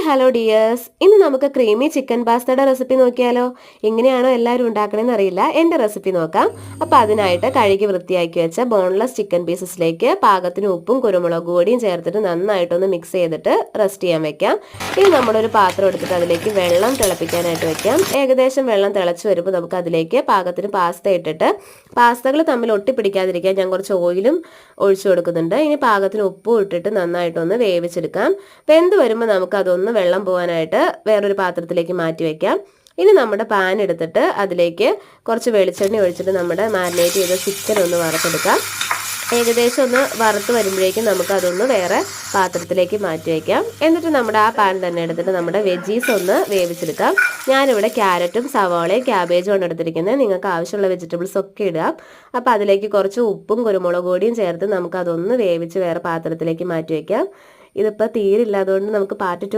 Hello dears, ഇന്ന് നമുക്ക് creamy chicken പാസ്തയുടെ recipe നോക്കിയാലോ? എങ്ങനെയാണോ എല്ലാവരും ഉണ്ടാക്കണമെന്ന് അറിയില്ല, എൻ്റെ റെസിപ്പി നോക്കാം. അപ്പോൾ അതിനായിട്ട് കഴുകി വൃത്തിയാക്കി വെച്ച ബോൺലെസ് ചിക്കൻ പീസസിലേക്ക് പാകത്തിന് ഉപ്പും കുരുമുളക് പൊടിയും ചേർത്തിട്ട് നന്നായിട്ടൊന്ന് മിക്സ് ചെയ്തിട്ട് റെസ്റ്റ് ചെയ്യാൻ വെക്കാം. ഇനി നമ്മളൊരു പാത്രം എടുത്തിട്ട് അതിലേക്ക് വെള്ളം തിളപ്പിക്കാനായിട്ട് വെക്കാം. ഏകദേശം വെള്ളം തിളച്ച് വരുമ്പോൾ നമുക്ക് അതിലേക്ക് പാകത്തിന് പാസ്ത ഇട്ടിട്ട് പാസ്തകൾ തമ്മിൽ ഒട്ടിപ്പിടിക്കാതിരിക്കാൻ ഞാൻ കുറച്ച് ഓയിലും ഒഴിച്ചു കൊടുക്കുന്നുണ്ട്. ഇനി പാകത്തിന് ഉപ്പും ഇട്ടിട്ട് നന്നായിട്ടൊന്ന് വേവിച്ചെടുക്കാം. വെന്ത് വരുമ്പോൾ നമുക്ക് അതൊന്ന് വെള്ളം പോകാനായിട്ട് വേറൊരു പാത്രത്തിലേക്ക് മാറ്റി വെക്കാം. ഇനി നമ്മുടെ പാൻ എടുത്തിട്ട് അതിലേക്ക് കുറച്ച് വെളിച്ചെണ്ണ ഒഴിച്ചിട്ട് നമ്മുടെ മാരിനേറ്റ് ചെയ്ത ചിക്കൻ ഒന്ന് വറുത്തെടുക്കാം. ഏകദേശം ഒന്ന് വറുത്ത് വരുമ്പോഴേക്കും നമുക്ക് അതൊന്ന് വേറെ പാത്രത്തിലേക്ക് മാറ്റി വയ്ക്കാം. എന്നിട്ട് നമ്മുടെ ആ പാൻ തന്നെ എടുത്തിട്ട് നമ്മുടെ വെജീസ് ഒന്ന് വേവിച്ചെടുക്കാം. ഞാനിവിടെ ക്യാരറ്റും സവാളയും ക്യാബേജും ആണ് എടുത്തിരിക്കുന്നത്. നിങ്ങൾക്ക് ആവശ്യമുള്ള വെജിറ്റബിൾസ് ഒക്കെ ഇടാം. അപ്പോൾ അതിലേക്ക് കുറച്ച് ഉപ്പും കുരുമുളക് പൊടിയും ചേർത്ത് നമുക്ക് അതൊന്ന് വേവിച്ച് വേറെ പാത്രത്തിലേക്ക് മാറ്റി വയ്ക്കാം. ഇതിപ്പോൾ തീരില്ല, അതുകൊണ്ട് നമുക്ക് പാർട്ട് 2